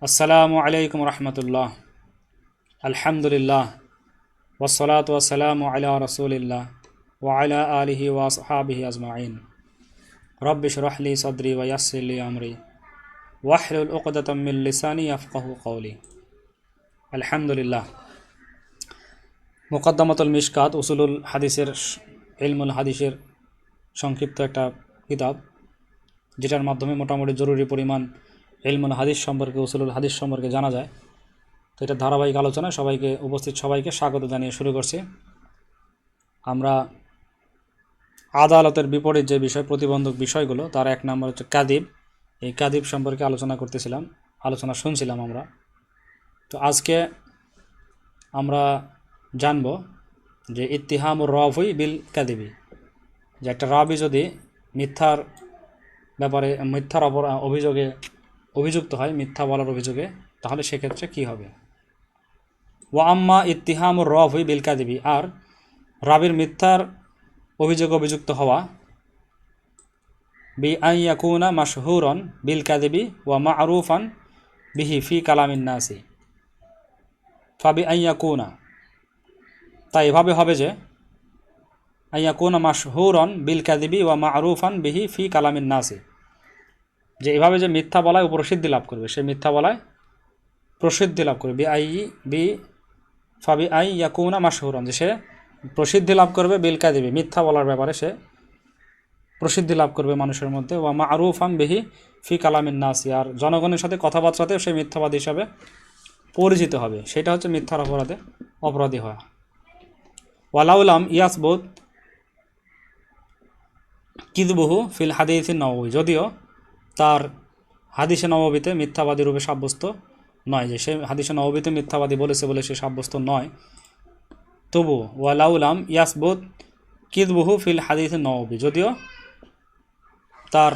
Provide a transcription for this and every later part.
আসসালামু আলাইকুম রহমতুল্লাহ। আলহামদুলিল্লাহ ওয়াসসালাতু ওয়াসসালামু আলা রাসূলিল্লাহ ওয়া আলা আলিহি ওয়া আসহাবিহি আজমাইন। রব্বি ইশরাহ লি সাদরি ওয়া ইয়াসসির লি আমরি ওয়াহলুল উকদাতাম মিন লিসানি ইয়াফকাহু কওলি। আলহামদুলিল্লাহ। মুকদ্দমাতুল মিশকাত উসুলুল হাদিসের ইলমুল হাদিসের সংক্ষিপ্ত একটা কিতাব, যেটার মাধ্যমে মোটামুটি জরুরি পরিমাণ ইলমুল হাদিস সম্পর্কে, উসুলুল হাদিস সম্পর্কে জানা যায়। তো এটা ধারাবাহিক আলোচনা, উপস্থিত সবাইকে স্বাগত জানিয়ে শুরু করছি। আমরা আদালতের বিপরীত যে প্রতিবন্ধক বিষয়গুলো, তার এক নম্বর হচ্ছে কাদিব। এই কাদিব সম্পর্কে আলোচনা শুনছিলাম আমরা। তো আজকে আমরা জানব যে ইত্তিহামুর রাবি বিল কাদিবি, যে একটা রাবি যদি মিথ্যার অভিযোগে অভিযুক্ত হয়, মিথ্যা বলার অভিযোগে, তাহলে সেক্ষেত্রে কি হবে। ওয়া আম্মা ইত্তিহামুর রাবি বিল কাদিবি, আর রাবির মিথ্যার অভিযোগে অভিযুক্ত হওয়া, বি আন ইয়াকুনা মাশহুরান বিল কাদিবি ওয়া মা'রুফান বিহি ফি কালামিন নাসি ফাবি আন ইয়াকুনা, তাই এভাবে হবে যে আন ইয়াকুনা মাশহুরান বিল কাদিবি ওয়া মা'রুফান বিহি ফি কালামিন নাসি, যে এভাবে যে মিথ্যা বলায় প্রসিদ্ধি লাভ করবে, সে মিথ্যা বলায় প্রসিদ্ধি লাভ করবে। ফাবি আই ইয়াকুনা মাশহুরান, যে সে প্রসিদ্ধি লাভ করবে, বিল কাদিবি মিথ্যা বলার ব্যাপারে সে প্রসিদ্ধি লাভ করবে মানুষের মধ্যে, ওয়া মা'রুফান বিহি ফি কালামিন নাসি, আর জনগণের সাথে কথাবার্তাতেও সে মিথ্যাবাদী হিসাবে পরিচিত হবে। সেটা হচ্ছে মিথ্যার অপরাধী হওয়া। ওয়ালাউলাম ইয়াসবুত কিদবুহু ফিল হাদিসিন নববী, যদিও তার হাদিসে নববীতে মিথ্যাবাদী রূপে সাব্যস্ত নয়, যে সে হাদিসে নববীতে মিথ্যাবাদী বলেছে বলে সে সাব্যস্ত নয়, তবু ওয়ালাউলাম ইয়াসবুত কিদবুহু ফিল হাদিসিন নববী, যদিও তার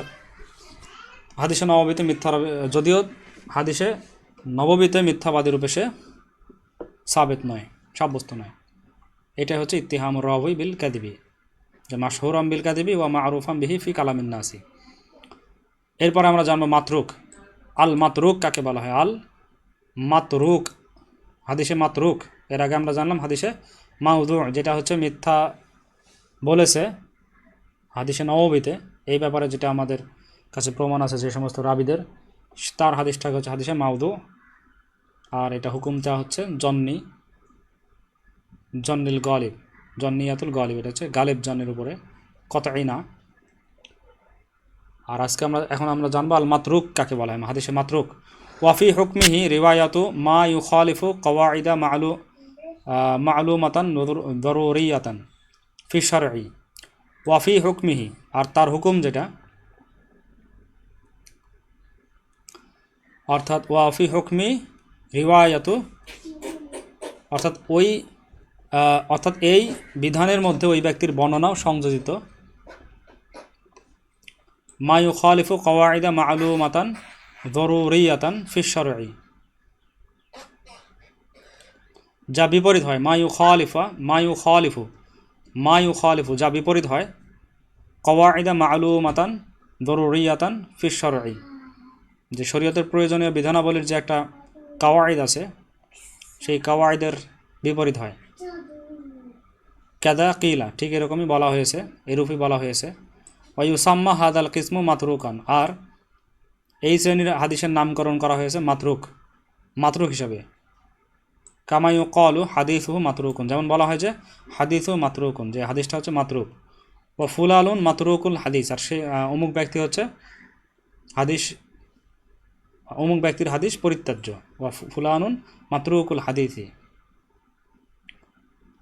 হাদিসে নববীতে মিথ্যাবাদী রূপে সে সাব্যস্ত নয়। এটাই হচ্ছে ইত্তিহামুর রাবি বিল কাদিবি, যে মাশহুরাম বিল কাদিবি ওয়া মা'রুফাম বিহি ফি কালামিন নাসি। এরপর আমরা জানবো মাতরুক। আল মাতরুক কাকে বলা হয়? আল মাতরুক, হাদিসে মাতরুক। এর আগে আমরা জানলাম হাদিসে মাউদু, যেটা হচ্ছে মিথ্যা বলেছে হাদিসে নববীতে। এই ব্যাপারে যেটা আমাদের কাছে প্রমাণ আছে যে সমস্ত রাবিদের, তার হাদিসটাকে হচ্ছে হাদিসে মাউদু, আর এটা হুকুমটা হচ্ছে জন্নিল গালিব, জন্নিয়াতুল গালিব, এটা হচ্ছে গালিব জন্নের উপরে, কতই না। আর এখন আমরা জানবো আল মাতরুক কাকে বলা হয়, হাদিসে মাতরুক। ওয়াফি হুকমিহি রিওয়ায়াতু মা ইউখালিফু কওয়াইদা মা'লুমাতান দরুরিয়াতান ফি শারঈ। ওয়াফি হুকমিহি, আর তার হুকুম যেটা, অর্থাৎ ওয়াফি হুকমি রিওয়ায়াতু, অর্থাৎ এই বিধানের মধ্যে ওই ব্যক্তির বর্ণনাও সংযোজিত, মা ইউখালিফু কওয়াইদা মা'লুমাতান দরুরিয়াতান ফি শারঈ, যা বিপরীত হয়, মা ইউখালিফু যা বিপরীত হয়, কওয়াইদা মা'লুমাতান দরুরিয়াতান ফি শারঈ, যে শরীয়তের প্রয়োজনীয় বিধানাবলীর যে একটা কাওয়াইদ আছে, সেই কাওয়াইদের বিপরীত হয়। কাদা কিলা, ঠিক এরকমই বলা হয়েছে, এরূপই বলা হয়েছে। ওয়ায়ুসাম্মা হাদাল কিসমু মাতরুকান, আর এই শ্রেণীর হাদিসের নামকরণ করা হয়েছে মাতরুক হিসাবে। কামায়ু কলু হাদিসুহু মাতরুকুন, যেমন বলা হয় যে হাদিসু মাতরুকুন, যে হাদিসটা হচ্ছে মাতরুক। ও ফুলালুন মাতরুকুল হাদিস, আর সে অমুক ব্যক্তির হাদিস পরিত্যাজ্য। ওয়া ফুলানুন মাতরুকুল হাদিসি,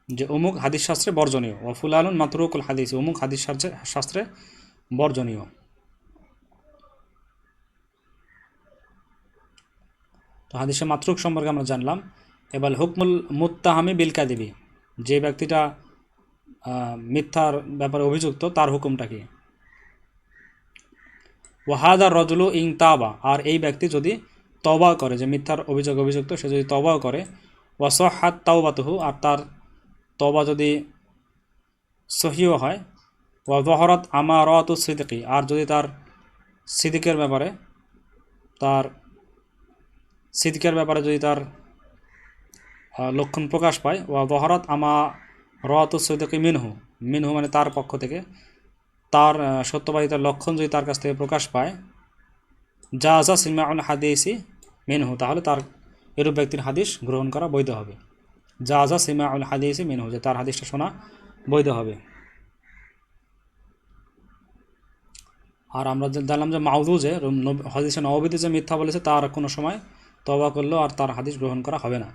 যে অমুক হাদিস শাস্ত্রে বর্জনীয়। ওয়া ফুলানুন মাতরুকুল হাদিসি, অমুক হাদিস শাস্ত্রে বর্জনীয়। তো হাদিসে মাতরুক সম্পর্কে আমরা জানলাম। এবার হুকমুল মুত্তাহামি বিল কাদিবি, যে ব্যক্তিটা মিথ্যার ব্যাপারে অভিযুক্ত, তার হুকুমটা কি। ওয়াহাদার রজুলু ইং তাবা, আর এই ব্যক্তি যদি তওবা করে, যে মিথ্যার অভিযুক্ত, সে যদি তওবাও করে, ওয়াসহাত তাওবাতুহু, আর তার তওবা যদি সহিহ হয়, ওয়া যহরাত আমারাতু সিদকি, আর যদি তার সিদিকের ব্যাপারে, তার সিদ্কের ব্যাপারে যদি তার লক্ষণ প্রকাশ পায়, ওয়া বহরত আমা রতুস সিদ্কি মিনহু, মিনহু মানে তার পক্ষ থেকে, তার সত্যবাদিতার লক্ষণ যদি তার কাছ থেকে প্রকাশ পায়, জাযা সিমাউল হাদিসি মিনহু, তাহলে তার এরূপ ব্যক্তির হাদিস গ্রহণ করা বৈধ হবে। জাযা সিমাউল হাদিসি মিনহু, যে তার হাদিসটা শোনা বৈধ হবে। আর আমরা জানলাম যে মাউদু, যে হাদিসে নববীতে যে মিথ্যা বলেছে তার কোনো সময় তওবা করলেও আর তার হাদিস গ্রহণ করা হবে না।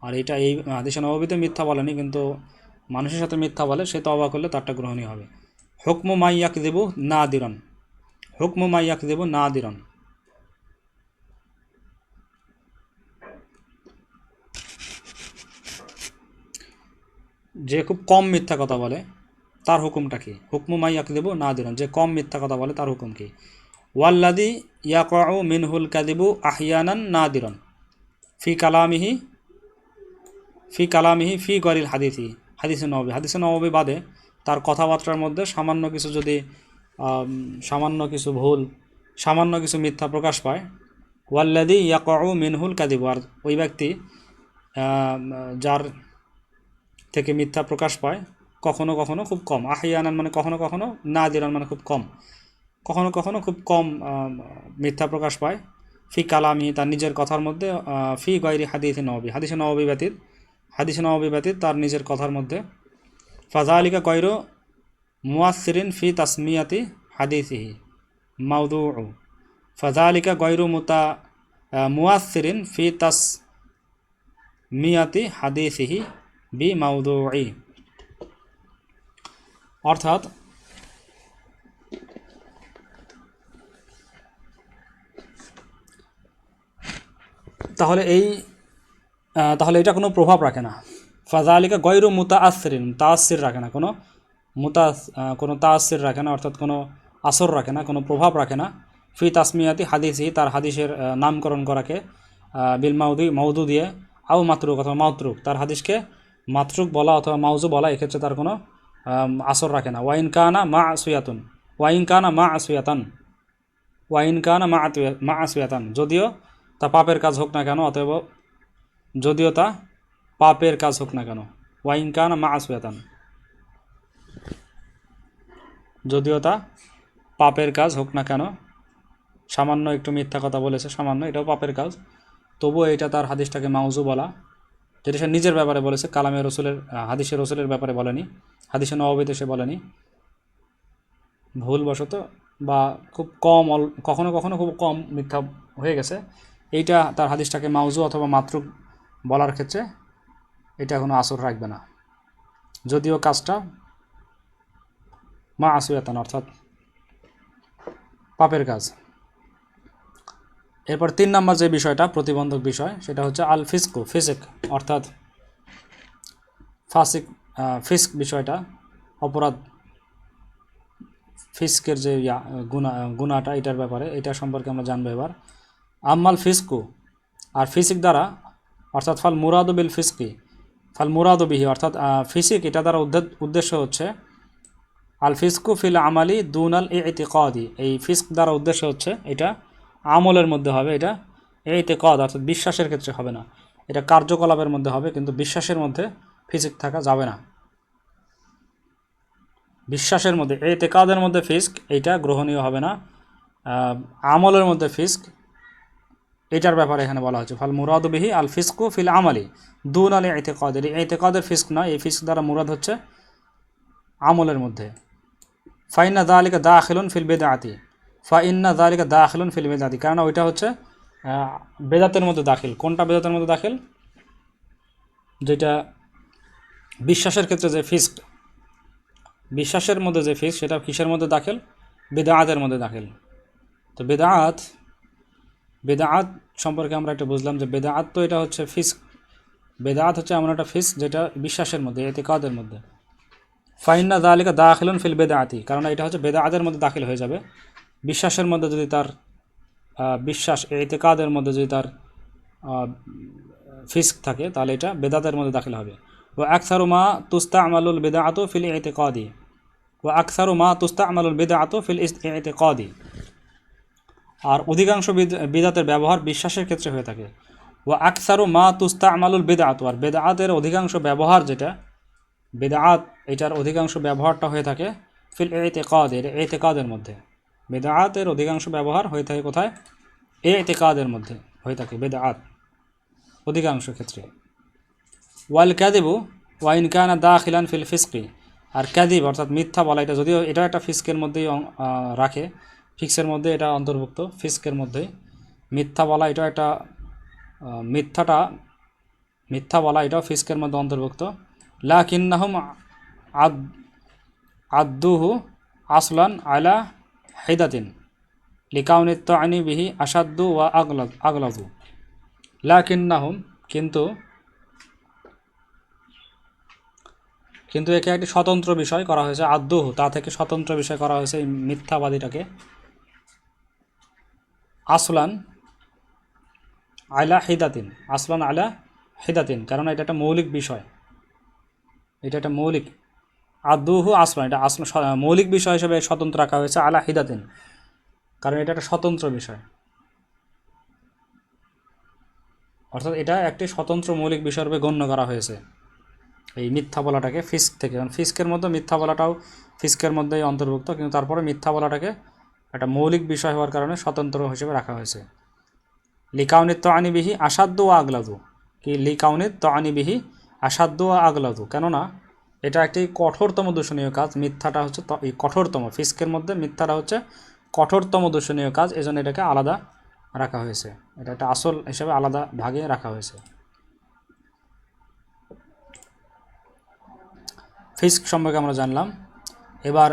আর এটা এই হাদিসে নববীতে মিথ্যা বলেনি, কিন্তু মানুষের সাথে মিথ্যা বলে, সে তওবা করলে তারটা গ্রহণীয় হবে। হুকমু মা ইয়াকযিবু নাদিরান, হুকমু মা ইয়াকযিবু নাদিরান, যে খুব কম মিথ্যা কথা বলে তার হুকুমটা কি? হুকমু মা ইয়াকযিবু নাদিরান, যে কম মিথ্যা কথা বলে তার হুকুম কি? ওয়াল্লাযী ইয়াকউ মিনহুল কাযিবু আহইয়ানান নাদিরান ফি কালামিহি ফি গরিল হাদিসি, হাদিসে নববী, হাদিসে নববী বাদে তার কথাবার্তার মধ্যে সামান্য কিছু যদি সামান্য কিছু ভুল, সামান্য কিছু মিথ্যা প্রকাশ পায়, ওয়াল্লাযী ইয়াকউ মিনহুল কাযিবু, আর ওই ব্যক্তি যার থেকে মিথ্যা প্রকাশ পায় কখনো কখনো খুব কম, আহইয়ানান মানে কখনো কখনো, নাদিরান মানে খুব কম, কখনো কখনো খুব কম মিথ্যা প্রকাশ পায়, ফি কালামি তার নিজের কথার মধ্যে, ফি গয়রি হাদিসে নববী, হাদিসে নববী ব্যতীত তার নিজের কথার মধ্যে, ফাযালিকা গয়রু মুয়াসসিরিন ফি তাসমিয়াতি হাদিসিহি মাওদুউ, ফাযালিকা গয়রু মুয়াসসিরিন ফি তাসমিয়াতি হাদিসিহি বি মাওদুই, অর্থাৎ তাহলে এটা কোনো প্রভাব রাখে না। ফাযালিকা গয়রু মুতাআসসিরিন, তাআসসির রাখে না, কোনো তাআসসির রাখে না, অর্থাৎ কোনো আসর রাখে না, কোনো প্রভাব রাখে না, ফি তাসমিয়াতি হাদিসি তার হাদিসের নামকরণ করাকে, বিল মাউদু দিয়ে, আও মাতরুক অথবা মাতরুক, তার হাদিসকে মাতরুক বলা অথবা মাউজু বলা, এক্ষেত্রে তার কোনো আসর রাখে না। ওয়াইন কানা মা আসুয়াতান, যদিও তা পাপের কাজ হোক না কেন, অতএব যদিও তা পাপের কাজ হোক না কেন, ওয়াইন কানা মা আসুয়াতান, যদিও তা পাপের কাজ হোক না কেন, সামান্য একটু মিথ্যা কথা বলেছে, সামান্য, এটাও পাপের কাজ, তবুও এটা তার হাদিসটাকে মাউজু বলা, যেটা সে নিজের ব্যাপারে বলেছে, কালামে রসুলের, হাদিসে রসুলের ব্যাপারে বলেনি, হাদিসে নববীতে সে বলেনি, ভুলবশত বা খুব কম, কখনো কখনো খুব কম মিথ্যা হয়ে গেছে, এইটা তার হাদিসটাকে মাউজু অথবা মাতরুক বলার ক্ষেত্রে এটা কোনো আসর রাখবে না, যদিও কাজটা মা আসুয়াতান অর্থাৎ পাপের কাজ। এরপর 3 নম্বর যে বিষয়টা প্রতিবন্ধক বিষয়, সেটা হচ্ছে আল ফিসক, অর্থাৎ ফিস্ক বিষয়টা, অপরাধ, ফিস্কের যে গুনাটা, এটার ব্যাপারে, এটা সম্পর্কে আমরা জানবো এবার। আম্মাল ফিসকু, আর ফিসিক দ্বারা, অর্থাৎ ফাল মুরাদু বিল ফিসকি, ফাল মুরাদু বিহি, অর্থাৎ ফিসিক এটা দ্বারা উদ্দেশ্য হচ্ছে, আল ফিসকু ফিল আমালি দুনাল ইতিকাদি, এই ফিস্ক দ্বারা উদ্দেশ্য হচ্ছে এটা আমলের মধ্যে হবে, এটা ইতিকাদ অর্থাৎ বিশ্বাসের ক্ষেত্রে হবে না, এটা কার্যকলাপের মধ্যে হবে, কিন্তু বিশ্বাসের মধ্যে ফিসিক থাকা যাবে না, বিশ্বাসের মধ্যে, ইতিকাদের মধ্যে ফিস্ক এইটা গ্রহণীয় হবে না, আমলের মধ্যে ফিস্ক, এটার ব্যাপারে এখানে বলা হচ্ছে, ফাল মুরাদু বিহি আল ফিসকু ফিল আমালি দুন আল ইতিকাদের, ইতিকাদের ফিস্ক নয়, এই ফিস্ক দ্বারা মুরাদ হচ্ছে আমলের মধ্যে। ফাইন্না যালিকা দাখিলুন ফিল বিদআতি, কারণ ওইটা হচ্ছে বেদাতের মধ্যে দাখিল। কোনটা বেদাতের মধ্যে দাখিল? যেটা বিশ্বাসের ক্ষেত্রে যে ফিস্ক, বিশ্বাসের মধ্যে যে ফিস্ক, সেটা কিসের মধ্যে দাখিল? বিদআতের মধ্যে দাখিল। তো বেদাআত সম্পর্কে আমরা একটা বুঝলাম যে বেদাআত তো এটা হচ্ছে ফিস্ক, বেদাআত হচ্ছে এমন একটা ফিস্ক যেটা বিশ্বাসের মধ্যে, ইতিকাদের মধ্যে। ফাইন্না যালিকা দাখিলুন ফিল বিদআতি, কারণ এটা হচ্ছে বেদাআতের মধ্যে দাখিল হয়ে যাবে। বিশ্বাসের মধ্যে যদি তার বিশ্বাস, ইতিকাদের মধ্যে যদি তার ফিস্ক থাকে, তাহলে এটা বেদাতের মধ্যে দাখিল হবে। ওয়া আকসারু মা তুস্তা'মালুল বিদআতু ফিল ইতিকাদি, আর অধিকাংশ বিদআতের ব্যবহার বিশ্বাসের ক্ষেত্রে হয়ে থাকে। ওয়া আকসারু মা তুস্তামালুল বিদআত, আর বিদআতের অধিকাংশ ব্যবহার যেটা বিদআত, এটার অধিকাংশ ব্যবহারটা হয়ে থাকে ফিল ইতিকাদের, ইতিকাদের মধ্যে। বিদআতের অধিকাংশ ব্যবহার হয়ে থাকে কোথায়? ইতিকাদের মধ্যে হয়ে থাকে বিদআত অধিকাংশ ক্ষেত্রে। ওয়াল কাযিবু ওয়া ইন কানা দাখিলান ফিল ফিসকি, আর কাযিব অর্থাৎ মিথ্যা বলা, এটা যদিও এটা একটা ফিসকের মধ্যেই রাখে, ফিক্সের মধ্যে এটা অন্তর্ভুক্ত, ফিসকের মধ্যে মিথ্যা বলা এটা একটা মিথ্যা বলা এটাও ফিসকের মধ্যে অন্তর্ভুক্ত। লাকিন্নাহুম আদ্দুহু আসলান আলা হিদাতিন লিকাউনি তা'নি বিহি আশাদ্দু ওয়া আগলাযু। লাকিন্নাহুম কিন্তু একে একটি স্বতন্ত্র বিষয় করা হয়েছে, আদ্দুহু তা থেকে স্বতন্ত্র বিষয় করা হয়েছে এই মিথ্যাবাদীটাকে, আসলান আলা হিদাতিন, আসলান আলা হিদাতিন, কারণ এটা একটা মৌলিক বিষয়, এটা একটা মৌলিক, আদুহু আসলান, এটা আসলান মৌলিক বিষয় হিসেবে স্বতন্ত্র রাখা হয়েছে আলা হিদাতিন, কারণ এটা একটা স্বতন্ত্র বিষয়, অর্থাৎ এটা একটি স্বতন্ত্র মৌলিক বিষয় রূপে গণ্য করা হয়েছে এই মিথ্যা বলাটাকে ফিস্ক থেকে। কারণ ফিস্কের মধ্যে মিথ্যা বলাটাও ফিস্কের মধ্যেই অন্তর্ভুক্ত, কিন্তু তারপরে মিথ্যা বলাটাকে একটা মৌলিক বিষয় হওয়ার কারণে স্বতন্ত্র হিসেবে রাখা হয়েছে। লিকাউনিত তা'নি বিহি আশাদ্দু ওয়া আগলাযু, কি লিকাউনিত তা'নি বিহি আশাদ্দু ওয়া আগলাযু, কেননা এটা একটি কঠোরতম দূষণীয় কাজ। মিথ্যাটা হচ্ছে এই কঠোরতম, ফিস্কের মধ্যে মিথ্যাটা হচ্ছে কঠোরতম দূষণীয় কাজ, এজন্য এটাকে আলাদা রাখা হয়েছে, এটা একটা আসল হিসেবে আলাদা ভাগে রাখা হয়েছে। ফিস্ক সম্পর্কে আমরা জানলাম। এবার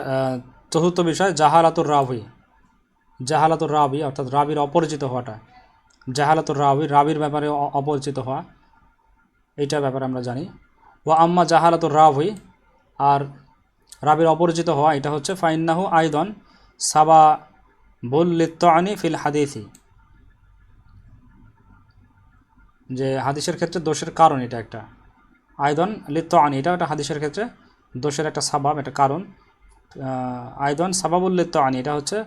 চতুর্থ বিষয় জাহালাতুর রাবি। জাহালাতুর রাবি অর্থাৎ রাবির অপরিচিত হওয়াটা, জাহালাতুর রাবি রাবির ব্যাপারে অপরিচিত হওয়া, এইটার ব্যাপারে আমরা জানি। ওয়া আম্মা জাহালাতুর রাবি, আর রাবির অপরিচিত হওয়া এটা হচ্ছে ফাইন্নাহু আইদন সাবা বুল্লিত্তানি ফিল হাদিসি, যে হাদিসের ক্ষেত্রে দোষের কারণ, এটা একটা আইদন লিত্তানি, এটা একটা হাদিসের ক্ষেত্রে দোষের একটা সাবাব, একটা কারণ। আইদন সাবাবুল লিত্তানি, এটা হচ্ছে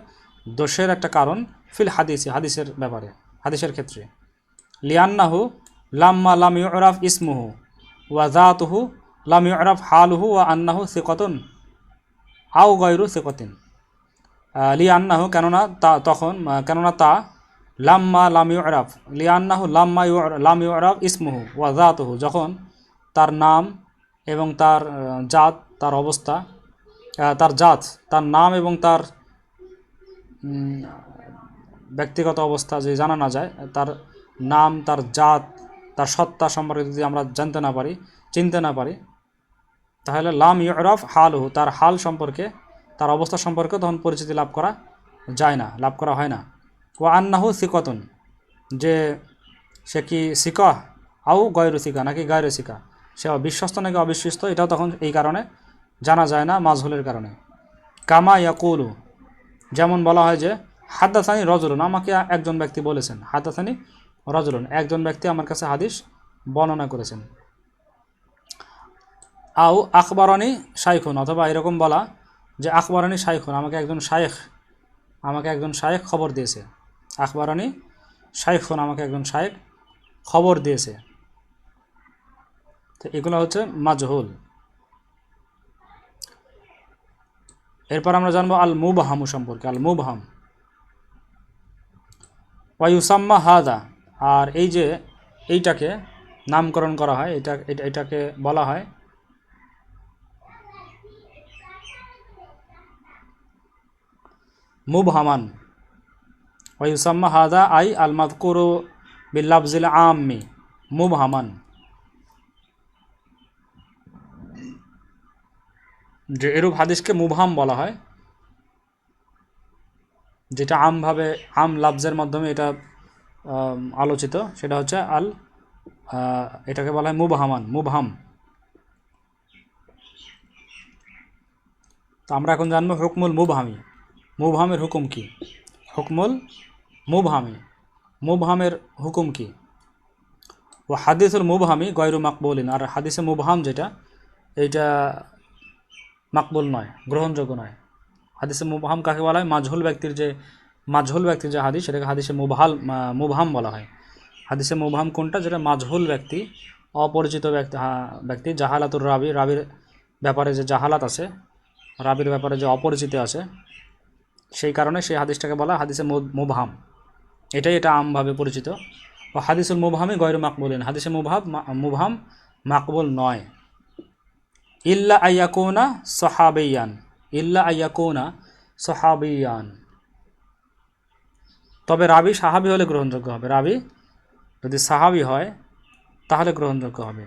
দোষের একটা কারণ ফিল হাদিসি, হাদিসের ব্যাপারে, হাদিসের ক্ষেত্রে। লিয়ান্নাহু লাম্মা লাম ইউরাফ ইসমুহু ওয়া যাতুহু লাম ইউরাফ হালুহু ওয়া আন্নাহু সিকাতুন আও গায়রু সিকাতিন। লিয়ান্নাহু কেননা তা লাম্মা লাম ইউরাফ, লিয়ান্নাহু লাম ইউরাফ ইসমুহু ওয়া যাতুহু, যখন তার নাম এবং তার জাত, তার অবস্থা, তার নাম এবং তার ব্যক্তিগত অবস্থা যদি জানা না যায়, তার নাম, তার জাত, তার সত্তা সম্পর্কে যদি আমরা জানতে না পারি, চিনতে না পারি, তাহলে লাম ইউরাফ হালহু, তার হাল সম্পর্কে, তার অবস্থা সম্পর্কে তখন পরিচিতি লাভ করা যায় না, লাভ করা হয় না। ওয়া আন্নাহু সিকাতুন, যে সে কি সিকাহ আও গয়রু সিকা, নাকি গায়রু সিকা, সে বিশ্বস্ত নাকি অবিশ্বস্ত, এটাও তখন এই কারণে জানা যায় না, মাজহুলের কারণে। কামা ইয়াকুলু, যেমন বলা হয় যে হাদাসানি রজুলুন, আমাকে একজন ব্যক্তি বলেছেন, হাদাসানি রজুলুন, একজন ব্যক্তি আমার কাছে হাদিস বর্ণনা করেছেন। আও আখবরানি শাইখুন, অথবা এরকম বলা যে আখবরানি শাইখুন, আমাকে একজন শাইখ খবর দিয়েছে, আখবরানি শাইখুন, আমাকে একজন শাইখ খবর দিয়েছে। তো এগুলো হচ্ছে মাজহুল। এরপর আমরা জানবো আল মুবহামু সম্পর্কে। আল মুবহাম ওয়ায়ুসাম্মা হাদা, আর এই যে এইটাকে নামকরণ করা হয়, এটাকে বলা হয় মুবহামান। ওয়ায়ুসাম্মা হাদা আই আল মাযকুরু বিল লাফজিল আম্মি মুবহামান, যে এরূপ হাদিসকে মুবহাম বলা হয়, যেটা আম লাফজের মাধ্যমে এটা আলোচিত, সেটা হচ্ছে এটাকে বলা হয় মুবহাম। তো আমরা এখন জানবো হুকমুল মুবহামি, মুবহামের হুকুম কি? হুকমুল মুবহামের হুকুম কি? ও হাদিসুল মুবহামি গয়রু মাকবুলিন, আর হাদিসে মুবহাম যেটা, এইটা মাকবুল নয়, গ্রহণযোগ্য নয়। হাদিসে মুবহাম কাকে বলা হয়? মাজহুল ব্যক্তির যে মাজহুল ব্যক্তির যে হাদিস সেটাকে হাদিসে মুবহাম বলা হয়। হাদিসে মুবহাম কোনটা? যেটা মাজহুল ব্যক্তি, অপরিচিত ব্যক্তি জাহালাতুর রাবির ব্যাপারে যে জাহালাত আছে, রাবির ব্যাপারে যে অপরিচিত আছে, সেই কারণে সেই হাদিসটাকে বলা হাদিসে মুবহাম। এটা আমভাবে পরিচিত। ও হাদিসুল মুবহামি গয়রু মাকবুলিন, হাদিসে মুবহাম মাকবুল নয়। ইল্লা আইয়াকুনা সাহাবিয়ান, ইল্লা আইয়াকুনা সাহাবিয়ান, তবে রাবি সাহাবি হলে গ্রহণযোগ্য হবে। রাবি যদি সাহাবি হয় তাহলে গ্রহণযোগ্য হবে।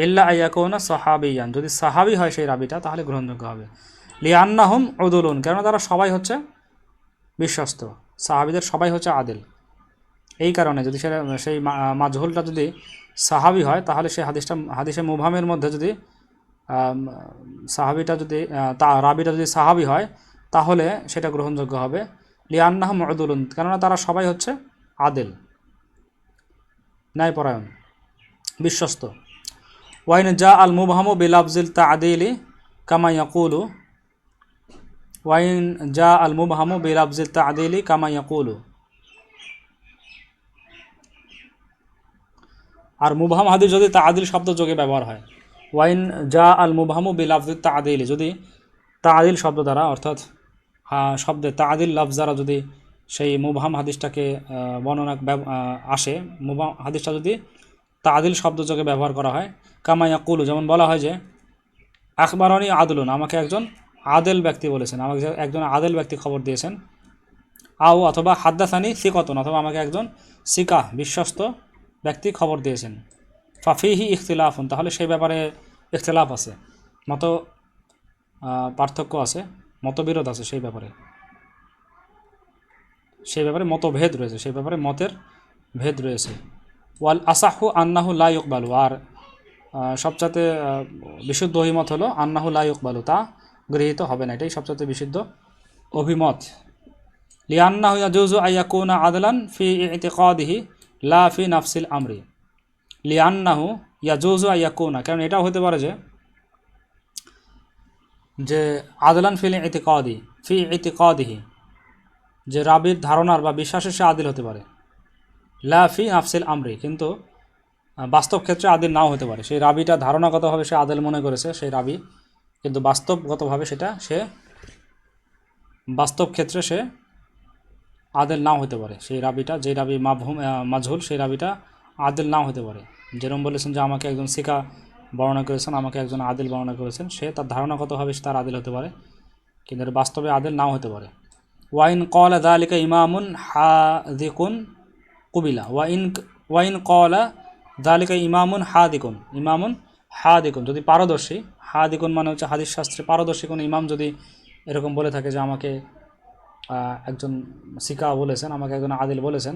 ইল্লা আইয়াকুনা সাহাবিয়ান, যদি সাহাবি হয় সেই রাবিটা তাহলে গ্রহণযোগ্য হবে। লিআন্নাহুম উদুলুন, কেননা তারা সবাই হচ্ছে বিশ্বস্ত, সাহাবিদের সবাই হচ্ছে আদিল। এই কারণে যদি সেই মাজহুলটা যদি সাহাবি হয় তাহলে সেই হাদিসে মুবহামের মধ্যে যদি সাহাবিটা যদি রাবিটা যদি সাহাবি হয় তাহলে সেটা গ্রহণযোগ্য হবে। লিআন্নাহুম উদুলুন, কেননা তারা সবাই হচ্ছে আদিল, ন্যায়পরায়ণ, বিশ্বস্ত। ওয়াইন জা আল মুবহামু বিলাফজিল তা'দিলি কামা ইয়াকুলু, ওয়াইন জা আল মুবহামু বিলাফজিল তা'দিলি কামা ইয়াকুলু, আর মুবহাম হাদিস যদি তা'দিল শব্দ যোগে ব্যবহার হয়। ওয়াইন জা আল মুবহামু বিলাফজিল তা'দিলি, যদি তা'দিল শব্দ দ্বারা অর্থাৎ শব্দে তা'দিল লফজ দ্বারা যদি সেই মুবহাম হাদিসটাকে বর্ণনা আসে, মুবহাম হাদিসটা যদি তা'দিল শব্দ যোগে ব্যবহার করা হয়, কামা ইয়াকুলু, যেমন বলা হয় যে আখবারনি আদলুন, আমাকে একজন আদেল ব্যক্তি বলেছেন, আমাকে একজন আদেল ব্যক্তি খবর দিয়েছেন। অথবা হাদ্দাসানি সিকতন, অথবা আমাকে একজন সিকা বিশ্বস্ত ব্যক্তি খবর দিয়েছেন। ফাফিহি ইখতিলাফুন, তাহলে সেই ব্যাপারে ইখতিলাফ আছে, পার্থক্য আছে, মতবিরোধ আছে, সেই ব্যাপারে মতভেদ রয়েছে, সেই ব্যাপারে মতের ভেদ রয়েছে। ওয়াল আসাহু আন্নাহু লা ইউকবালু, আর সবচাইতে বিশুদ্ধ অভিমত হলো আন্নাহু লা ইউকবালু, তা গৃহীত হবে না, এটাই সবচাইতে বিশুদ্ধ অভিমত। লিআন্নাহু ইয়াজুজু আইয়াকুনা আদলান ফি ইতিকাদিহি লা ফি নাফসিল আমরি, লিআন্নাহু ইয়াজুজু আইয়াকুনা, কারণ এটাও হতে পারে যে আদলান ফি ইতিকাদিহি, যে রাবির ধারণার বা বিশ্বাসের সে আদিল হতে পারে। লা ফি নাফসিল আমরি, কিন্তু বাস্তব ক্ষেত্রে আদিল নাও হতে পারে। সেই রাবিটা ধারণাগতভাবে সে আদিল মনে করেছে সেই রাবি, কিন্তু বাস্তবগতভাবে সে বাস্তব ক্ষেত্রে সে আদিল নাও হতে পারে। সেই রাবিটা, যে রাবি মাজহুল, সেই রাবিটা আদিল নাও হতে পারে। যেরকম বলেছেন যে আমাকে একজন সিকা বর্ণনা করেছেন, আমাকে একজন আদিল বর্ণনা করেছেন, সে তার ধারণাগতভাবে তার আদিল হতে পারে, কিন্তু বাস্তবে আদিল নাও হতে পারে। ওয়াইন ক্বালা যালিকা ইমামুন হাদিকুন কুবিলা, ওয়াইন ক্বালা যালিকা ইমামুন হাদিকুন, যদি পারদর্শী, হাদিকুন মানে হচ্ছে হাদিস শাস্ত্রে পারদর্শী কোনো ইমাম যদি এরকম বলে থাকে যে আমাকে একজন সিকা বলেছেন, আমাকে একজন আদিল বলেছেন,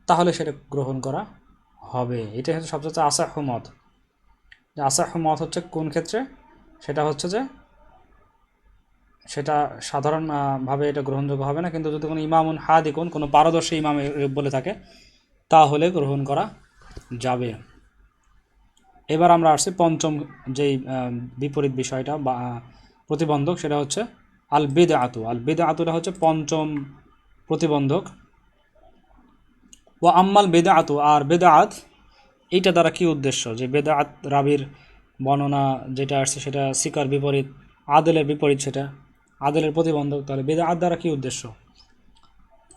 তাহলে সেটা গ্রহণ করা হবে। এটাই হচ্ছে সবচেয়ে আসাহু মত। আসাহু মত হচ্ছে কোন ক্ষেত্রে? সেটা হচ্ছে যে সেটা সাধারণভাবে এটা গ্রহণযোগ্য হবে না, কিন্তু যদি কোনো ইমামুন হাদিকুন, কোনো পারদর্শী ইমাম বলে থাকে তাহলে গ্রহণ করা যাবে। এবার আমরা আসছি পঞ্চম যেই বিপরীত বিষয়টা বা প্রতিবন্ধক, সেটা হচ্ছে আল বিদআতু। আল বিদআতুটা হচ্ছে পঞ্চম প্রতিবন্ধক। ওয়া আম্মাল বিদআতু, আর বিদআত এইটা দ্বারা কি উদ্দেশ্য? যে বিদআত রাবির বর্ণনা যেটা আসছে সেটা সিকার বিপরীত, আদেলের বিপরীত, সেটা আদেলের প্রতিবন্ধক, তাহলে বিদআত দ্বারা কি উদ্দেশ্য?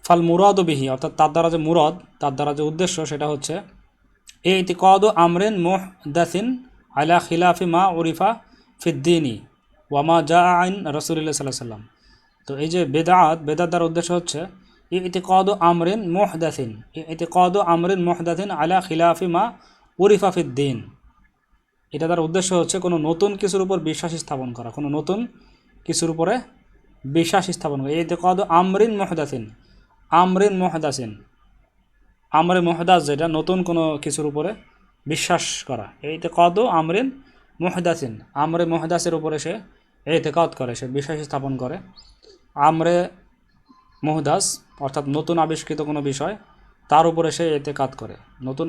ফাল মুরাদু বিহি, অর্থাৎ তার দ্বারা যে মুরাদ, তার দ্বারা যে উদ্দেশ্য, সেটা হচ্ছে ইতিকাদু আমরিন মুহদাসিন আলা খিলাফি মা উরিফা ফিদ্দিনী ওয়া মা জাআ আন রাসূলিল্লাহ সাল্লাল্লাহু আলাইহি ওয়াসাল্লাম। তো এই যে বেদাত দ্বারা উদ্দেশ্য হচ্ছে ইতিকাদু আমরিন মুহদাসিন আলা খিলাফি মা উরিফা ফিদ্দিন। এটা দ্বারা উদ্দেশ্য হচ্ছে কোনো নতুন কিছুর উপর বিশ্বাস স্থাপন করা, কোনো নতুন কিছুর উপরে বিশ্বাস স্থাপন করা। ইতিকাদু আমরিন মুহদাসিন, আমরে মুহদাস যেটা নতুন কোনো কিছুর উপরে বিশ্বাস করা। ইতিকাদু আমরিন মুহদাসিন, আমরে মুহদাসের উপরে সে ইতিকাদ করে, সে বিশ্বাস স্থাপন করে। আমরে মুহদাস অর্থাৎ নতুন আবিষ্কৃত কোনো বিষয়, তার উপরে সে ইতিকাদ করে, নতুন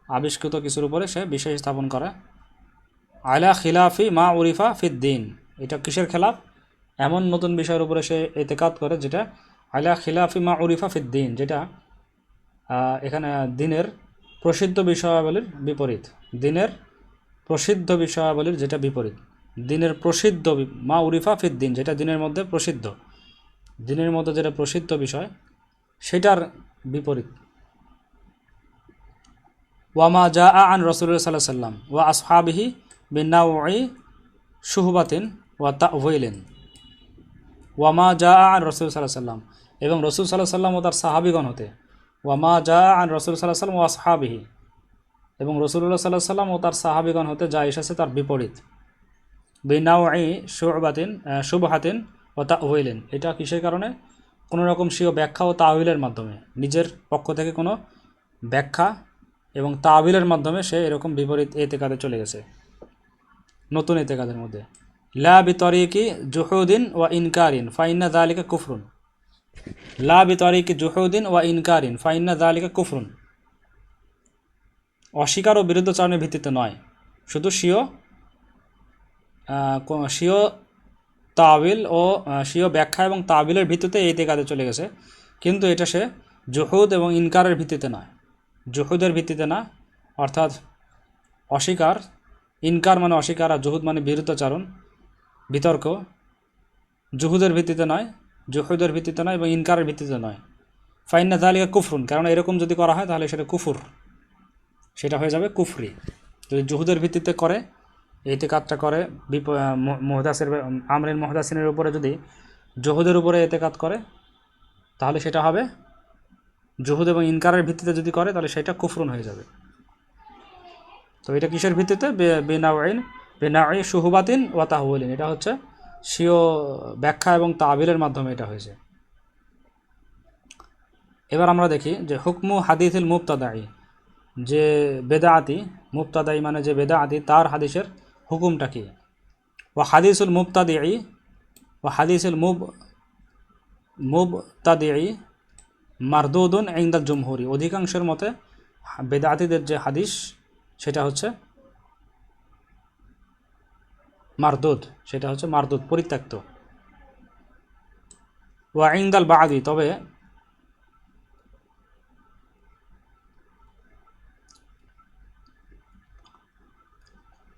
আবিষ্কৃত কিছুর উপরে সে বিশ্বাস স্থাপন করে। আলা খিলাফি মা উরিফা ফিদ্দিন, এটা কিসের খেলাফ? এমন নতুন বিষয়ের উপরে সে ইতিকাদ করে যেটা আলা খিলাফি মা উরিফা ফিদ্দিন, যেটা এখানে দিনের প্রসিদ্ধ বিষয়াবলীর বিপরীত, দিনের প্রসিদ্ধ বিষয়াবলীর যেটা বিপরীত, দিনের প্রসিদ্ধ মা উরিফা ফিদ্দিন, যেটা দিনের মধ্যে প্রসিদ্ধ, দিনের মধ্যে যেটা প্রসিদ্ধ বিষয় সেটার বিপরীত। ওয়ামা জা আন রসুল্লাহ সাল্লাহ সাল্লাম ওয়া আসহাবিহি বিনাউই শুহবাতিন ওয়া তাওয়িলিন। ওয়ামা জা আন রসুল সাল্লাহ সাল্লাম, এবং রসুল সাল্লাহ সাল্লাম ও তার সাহাবিগণ হতে, ওয়ামা জা আন রসুল সাল্লাহ সাল্লাম ও আসহাবিহি, এবং রসুল্লাহ সাল্লাহ সাল্লাম ও তার সাহাবিগণ হতে যা এসেছে তার বিপরীত, বিনাউই শুবহাতিন ও তাওয়িলিন, এটা কিসের কারণে? কোনো রকম স্বীয় ব্যাখ্যা ও তাওয়িলের মাধ্যমে, নিজের পক্ষ থেকে কোনো ব্যাখ্যা এবং তাওয়িলের মাধ্যমে সে এরকম বিপরীত এতেকাদে চলে গেছে, নতুন এতেকাদের মধ্যে। লা বিতরিকি জুহুদিন ওয়া ইনকারিন ফাইন্না যালিকা কুফরুন, লা বিতরিকি জুহুদিন ওয়া ইনকারিন ফাইন্না যালিকা কুফরুন, অস্বীকার ও বিরুদ্ধাচরণের ভিত্তিতে নয়, শুধু স্বীয় তাওয়িল ও স্বীয় ব্যাখ্যা এবং তাওয়িলের ভিত্তিতে এই এতেকাদে চলে গেছে, কিন্তু এটা সে জুহুদ এবং ইনকারের ভিত্তিতে নয়, জুহুদের ভিত্তিতে না, অর্থাৎ অস্বীকার, ইনকার মানে অস্বীকার আর জুহুদ মানে বিরুদ্ধাচরণ, বিতর্ক, জুহুদের ভিত্তিতে নয়, জুহুদের ভিত্তিতে নয় এবং ইনকারের ভিত্তিতে নয়। ফাইন্না যালিকা কুফরুন, কারণ এরকম যদি করা হয় তাহলে সেটা কুফুর, সেটা হয়ে যাবে কুফরি। যদি জুহুদের ভিত্তিতে করে এতেকাদটা করে, মুহদাসির আমরিন মুহদাসিনের উপরে যদি জুহুদের উপরে এতেকাদ করে তাহলে সেটা হবে, জুহুদ এবং ইনকারের ভিত্তিতে যদি করে তাহলে সেটা কুফরুন হয়ে যাবে। তো এটা কিসের ভিত্তিতে? বিনাউই শুহবাতিন ওয়া তাহওয়িলিন, এটা হচ্ছে স্বীয় ব্যাখ্যা এবং তাবিলের মাধ্যমে এটা হয়েছে। এবার আমরা দেখি যে হুকমু হাদিসিল মুবতাদাই, যে বেদাআতি, মুবতাদাই মানে যে বেদাআতি, তার হাদিসের হুকুমটা কি? ওয়া হাদিসুল মুবতাদিই ওয়া হাদিসুল মুবতাদিই মারদুদুন ইনদাল জুমহুরি, অধিকাংশের মতে বেদাআতিদের যে হাদিস সেটা হচ্ছে মারদুদ, সেটা হচ্ছে মারদুদ, পরিত্যক্ত। ওয়া ইনদাল বাদি, তবে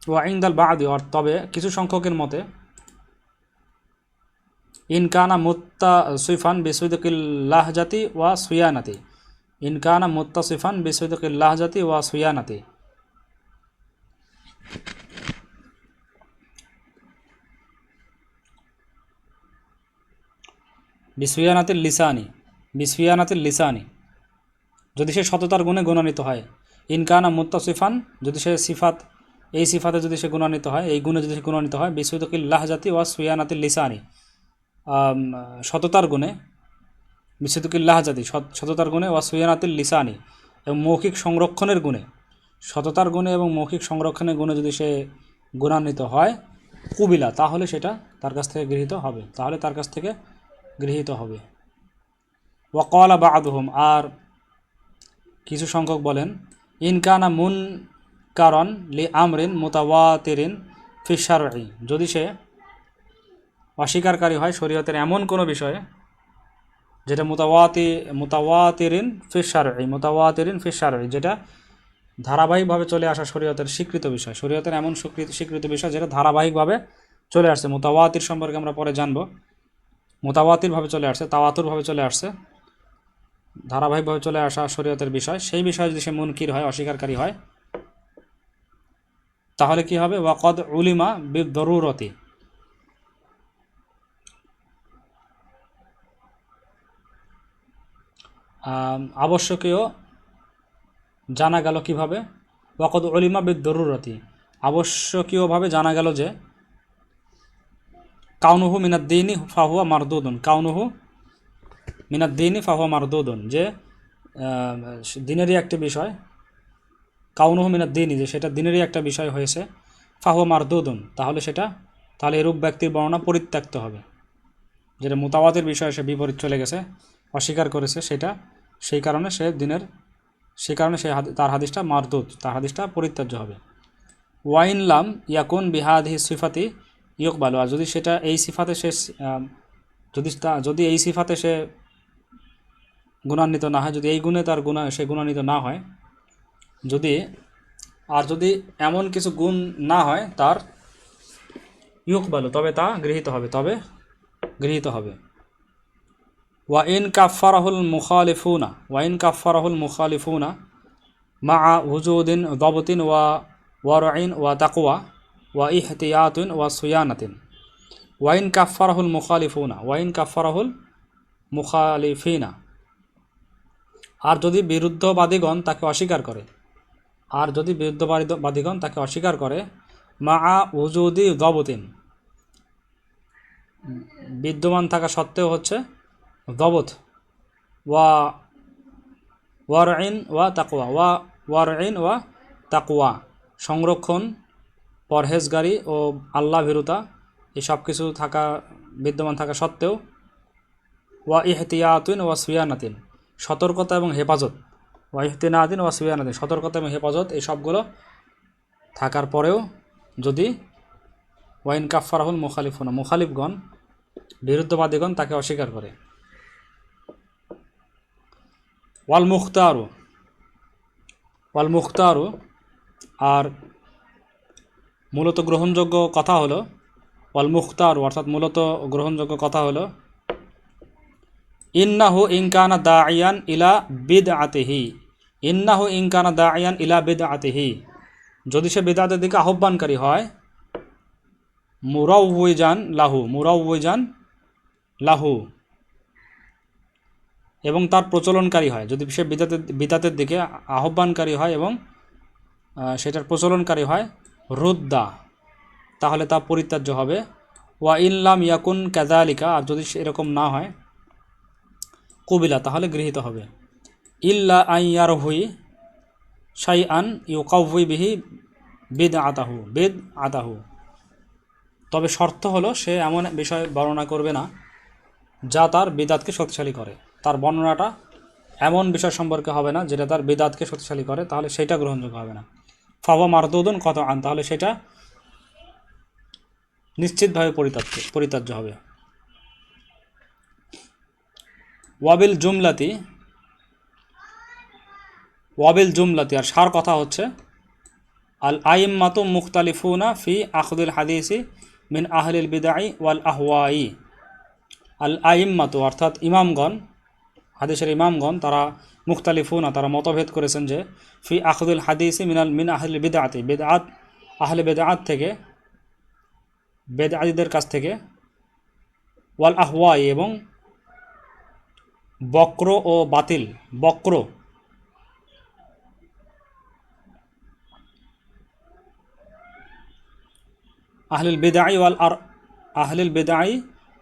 ওয়া ইনদাল বাদি, তবে কিছু সংখ্যকের মতে ইনকানা মুত্তাসিফান বিসিদকিল লাহজাতি ওয়া সুয়ানাতি, ইনকানা মুত্তাসিফান বিসিদকিল লাহজাতি ওয়া সুয়ানাতি, বিসুয়ানাতিল লিসানি, বিসুয়ানাতিল লিসানি, যদি সে সততার গুণে গুণান্বিত হয়। ইনকানা মুত্তাসিফান, যদি সে সিফাত, এই সিফাতে যদি সে গুণান্বিত হয়, এই গুণে যদি সে গুণান্বিত হয়, বিসুদকিল লাহজাতি ওয়া সুয়ানাতিল লিসানি, সততার গুণে, বিসুদকিল লাহজাতি সততার গুণে, ওয়া সুয়ানাতিল লিসানি, এবং মৌখিক সংরক্ষণের গুণে, সততার গুণে এবং মৌখিক সংরক্ষণের গুণে যদি সে গুণান্বিত হয়, কুবিলা, তাহলে সেটা তার কাছ থেকে গৃহীত হবে, তাহলে তার কাছ থেকে গৃহীত হবে। ওয়াকালা বা'দুহুম, আর কিছু সংখ্যক বলেন, ইনকানা মুন কারণ লি আমরিন মুতাওয়াতিরিন ফি শারঈ, যদি সে অস্বীকারী হয় শরীয়তের এমন কোনো বিষয়ে যেটা মুতাওয়াতিরিন ফি শারঈ, যেটা ধারাবাহিকভাবে চলে আসা শরীয়তের স্বীকৃত বিষয়, শরীয়তের এমন স্বীকৃত বিষয় যেটা ধারাবাহিকভাবে চলে আসছে। মুতাওয়াতির সম্পর্কে আমরা পরে জানব, মুতাওয়াতিরভাবে চলে আসছে, তাওয়াতুরভাবে চলে আসছে, ধারাবাহিকভাবে চলে আসা শরীয়তের বিষয়, সেই বিষয়ে যদি সে মুনকির হয়, অস্বীকারী হয়, তাহলে কি হবে? ওয়াকদ উলিমা বিদরুরতি, আবশ্যকীয় জানা গেল কিভাবে? ওয়াকদ উলিমা বিদরুরতি, আবশ্যকীয়ভাবে জানা গেল যে কাউনুহু মিনাদ্দিনি ফাহুয়া মারদুদুন, কাউনুহু মিনাদ্দিনি ফাহুয়া মারদুদুন, যে দিনেরই একটা বিষয়, কাউনুহু মিনাদ্দিনি, যে সেটা দিনেরই একটা বিষয় হয়েছে, ফাহুয়া মারদুদুন, তাহলে এরূপ ব্যক্তির বর্ণনা পরিত্যক্ত হবে, যেটা মুতাওয়াতির বিষয়ে সে বিপরীত চলে গেছে, অস্বীকার করেছে, সেই কারণে তার হাদিসটা মারদুদ, তার হাদিসটা পরিত্যাজ্য হবে। ওয়াইন লাম ইয়াকুন বিহাদিহি সিফাতি ইয়কবালু, আর যদি সেটা এই সিফাতে সে যদি এই সিফাতে সে গুণান্বিত না হয়, যদি এই গুণে তার সে গুণান্বিত না হয়, যদি এমন কিছু গুণ না হয় তার, ইউকবালু, তবে তা গৃহীত হবে। ওয়া ইন কাফারাহুল মুখালিফুনা মা উজুদিন দাবতিন ওয়া ওয়ারইন ওয়া তাকওয়া ওয়া ইহতিয়াতুন ওয়া সুয়ানাতিন। ওয়া ইন কাফারাহুল মুখালিফিনা, আর যদি বিরুদ্ধবাদীগণ তাকে অস্বীকার করে, মা উজুদি দাবতিন, বিদ্যমান থাকা সত্ত্বেও হচ্ছে দবত, ওয়ারইন ওয়া তাকওয়া, সংরক্ষণ, পরহেজগারি ও আল্লাহ ভীরুতা, এই সব কিছু বিদ্যমান থাকা সত্ত্বেও, ওয়া ইহতিয়াতুন ওয়া সুয়ানাতিন, সতর্কতা এবং হেফাজত, সতর্কতা এবং হেফাজত, এই সবগুলো থাকার পরেও যদি ওয়াইন কাফারাহুল মুখালিফগণ, বিরুদ্ধবাদীগণ তাকে অস্বীকার করে। ওয়াল মুখতারু, আর মূলত গ্রহণযোগ্য কথা হলো, ওয়াল মুখতারু অর্থাৎ মূলত গ্রহণযোগ্য কথা হলো, ইন্নাহু ইনকানা দাইয়ান ইলা বিদআতিহি, যদি সে বিদআতের দিকে আহ্বানকারী হয়, মুরাউইজান লাহু, এবং তার প্রচলনকারী হয়, যদি সে বিদআতের দিকে আহ্বানকারী হয় এবং সেটার প্রচলনকারী হয়, রুদ্দা, তাহলে তা পরিত্যাজ্য হবে। ওয়া ইল্লাম ইয়াকুন কাযালিকা, আর যদি এরকম না হয়, কুবিলা, তাহলে গৃহীত হবে। ইল্লা আন ইয়ারহুই শাইআন ইউকাউই বিহি বিদআতাহু, তবে শর্ত হলো সে এমন বিষয় বর্ণনা করবে না যা তার বিদআতকে শক্তিশালী করে, তার বর্ণনাটা এমন বিষয় সম্পর্কে হবে না যেটা তার বিদআতকে শক্তিশালী করে, তাহলে সেটা গ্রহণযোগ্য হবে না। ফাওয়া মারদুদুন কতআন, তাহলে সেটা নিশ্চিতভাবে পরিত্যাজ্য হবে। ওয়াবিল জুমলাতি, আর সার কথা হচ্ছে, আল আইম্মাতু মুখতালিফুনা ফি আখদিল হাদিসি মিন আহলিল বিদআই ওয়াল আহওয়াই। আল আইম্মাতু অর্থাৎ ইমামগণ, হাদিসের ইমামগণ, তারা মুখতালিফুনা, তারা মতভেদ করেছেন যে ফি আখদিল হাদিসি মিন আহলিল বিদআতি, আহলে বিদআত থেকে, বেদআতীদের কাছ থেকে, ওয়াল আহওয়াই, এবং বক্র ও বাতিল, আহলিল বিদআই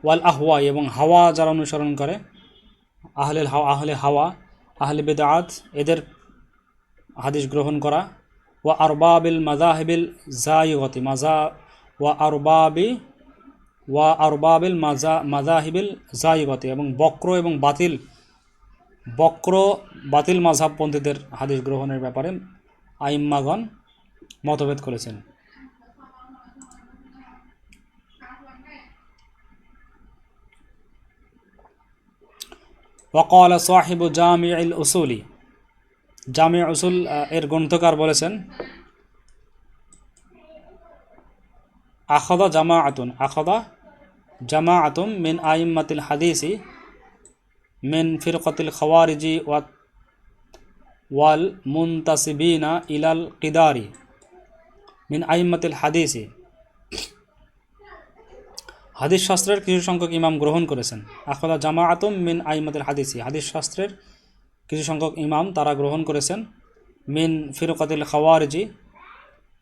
ওয়াল আহওয়াই, এবং হাওয়া যারা অনুসরণ করে, আহলে বিদআত, এদের হাদিস গ্রহণ করা। ওয়া আরবাবিল মাযাহিবিল যায়িগাতি, ওয়া আরবাবিল মাযাহিবিল যায়িগাতি, এবং বক্র বাতিল মাযহাবপন্থীদের হাদিস গ্রহণের ব্যাপারে আইম্মাগণ মতভেদ করেছেন। ওয়াকাল সাহিবু জামিউল উসুলি, জামি উসুল এর গ্রন্থকার বলেছেন, আখাদা জামাআতুন মিন আইম্মাতিল হাদিসি মিন ফিরকাতিল খাওয়ারিজি ওয়াল মুনতাসিবিনা ইলাল কিদারি মিন আইম্মাতিল হাদিসি, হাদিস শাস্ত্রের কিছু সংখ্যক ইমাম গ্রহণ করেছেন। আখাদা জামাআতুম মিন আইম্মাতিল হাদিসি, হাদিস শাস্ত্রের কিছু সংখ্যক ইমাম তারা গ্রহণ করেছেন, মিন ফিরকাতিল খাওয়ারিজি,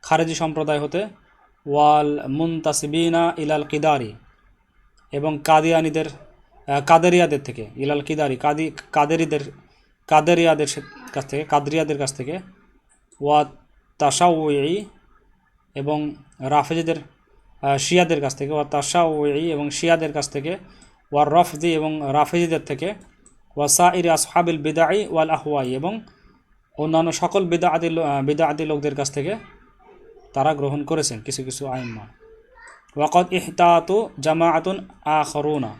খারেজি সম্প্রদায় হতে, ওয়াল মুনতাসিবিনা ইলাল কিদারি, এবং কাদেরিয়াদের থেকে, ইলাল কিদারি, কাদেরিয়াদের কাছ থেকে, ওয়া তাশাউঈ, এবং রাফেজিদের শিয়াদের কাছ থেকে, ওয়া তাশাউঈ, এবং শিয়াদের কাছ থেকে, ওয়া রফদি, এবং রাফেজিদের থেকে, ওয়া সাইরি আসহাবিল বিদআই ওয়াল আহওয়াই, এবং অন্যান্য সকল বিদআতি লোকদের কাছ থেকে তারা গ্রহণ করেছেন কিছু কিছু আইম্মা। ওয়া ক্বাদ ইহতাতু জামাআতুন আখারুনা,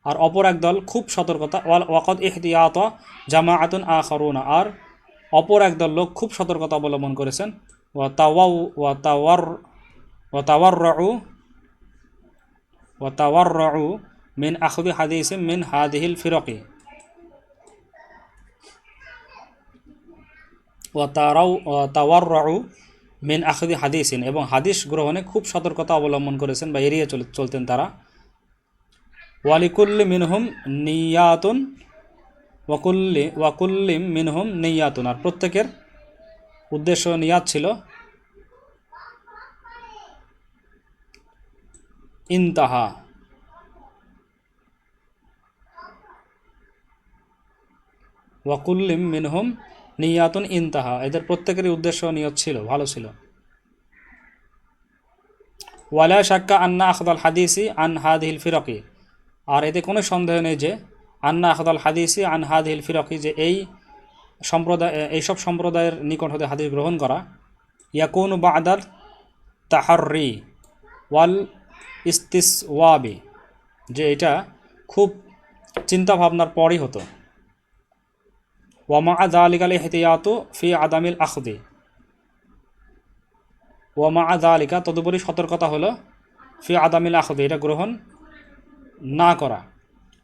আর অপর একদল খুব সতর্কতা, ওয়াকদ ইহতিয়াত জামাআতুন আখারুনা, আর অপর একদল লোক খুব সতর্কতা অবলম্বন করেছেন। ওয়াতাওয়াররউ মিন আখদি হাদিসিম মিন হাদিহিল ফিরকি, ওয়াতাওয়াররউ মিন আখদি হাদিসিন, এবং হাদিস গ্রহণে খুব সতর্কতা অবলম্বন করেছেন বা এড়িয়ে চলতেন তারা। ওয়ালিকুল্লি মিনহুম নিয়াতুন ওয়াকুল্লিম মিনহুম নিয়াতুন, আর প্রত্যেকের উদ্দেশ্য নিয়াত ছিল ইনতাহা, ওয়াকুল্লিম মিনহুম নিয়াতুন ইনতাহা, এদের প্রত্যেকেরই উদ্দেশ্য নিয়ত ছিল, ভালো ছিল। ওয়ালা শাক্কা আন্না আখদাল হাদিসি আন হাদিহিল ফিরকি, আর এতে কোনো সন্দেহ নেই যে আন্না আখদাল হাদিসি আন হাদিহিল ফিরকি, যে এইসব সম্প্রদায়ের নিকট হতে হাদিস গ্রহণ করা, ইয়াকুনু বা'দাল তাহাররি ওয়াল ইস্তিসওয়াবি, যে এটা খুব চিন্তা ভাবনার পরই হতো। ওয়ামা যালিকাল ইহতিয়াতু ফি আদামিল আখদি, ওয়ামা যালিকা, তদুপরি সতর্কতা হলো ফি আদামিল আখদি, এটা গ্রহণ না করা।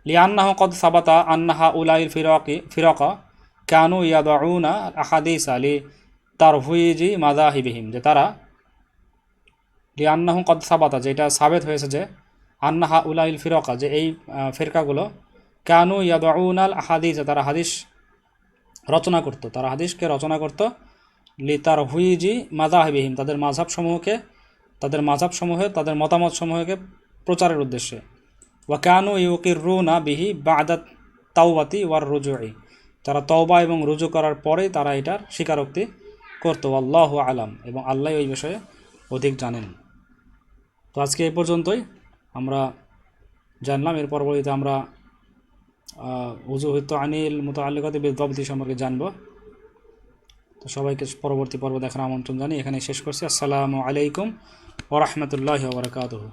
লিআন্নাহু কদ সাবাতা আন্নাহা উলাইল ফিরাকা কানু ইয়াদউনা আহাদিসা লিতারহুইজি মাযাহিবিহিম, যে তারা লিআন্নাহু কদ সাবাতা, যেটা সাবেত হয়েছে যে আন্নাহা উলাইল ফিরাকা, যে এই ফিরকাগুলো কানু ইয়াদউনাল আহাদিসা, তারা হাদিস রচনা করত, তারা হাদিসকে রচনা করত লিতারহুইজি মাযাহিবিহিম, তাদের মাযহাবসমূহে তাদের মতামতসমূহকে প্রচারের উদ্দেশ্যে। ওয়া কানু ইউকিরুনা বিহি বা'দা তাওবাতি ওয়ার রুজুই, তারা তওবা এবং রুজু করার পরে তারা এটার স্বীকারোক্তি করত। আল্লাহু আলাম, এবং আল্লাহ এই বিষয়ে অধিক জানেন। তো আজকে এই পর্যন্তই আমরা জানলাম। এর পরবর্তীতে আমরা উজুহিত আনিল মুতাআল্লিকাতি বিদ-দাবতি সম্পর্কে জানব। তো সবাইকে পরবর্তী পর্ব দেখার আমন্ত্রণ জানিয়ে এখানে শেষ করছি। আসসালামু আলাইকুম ওয়া রাহমাতুল্লাহি ওয়া বারাকাতুহু।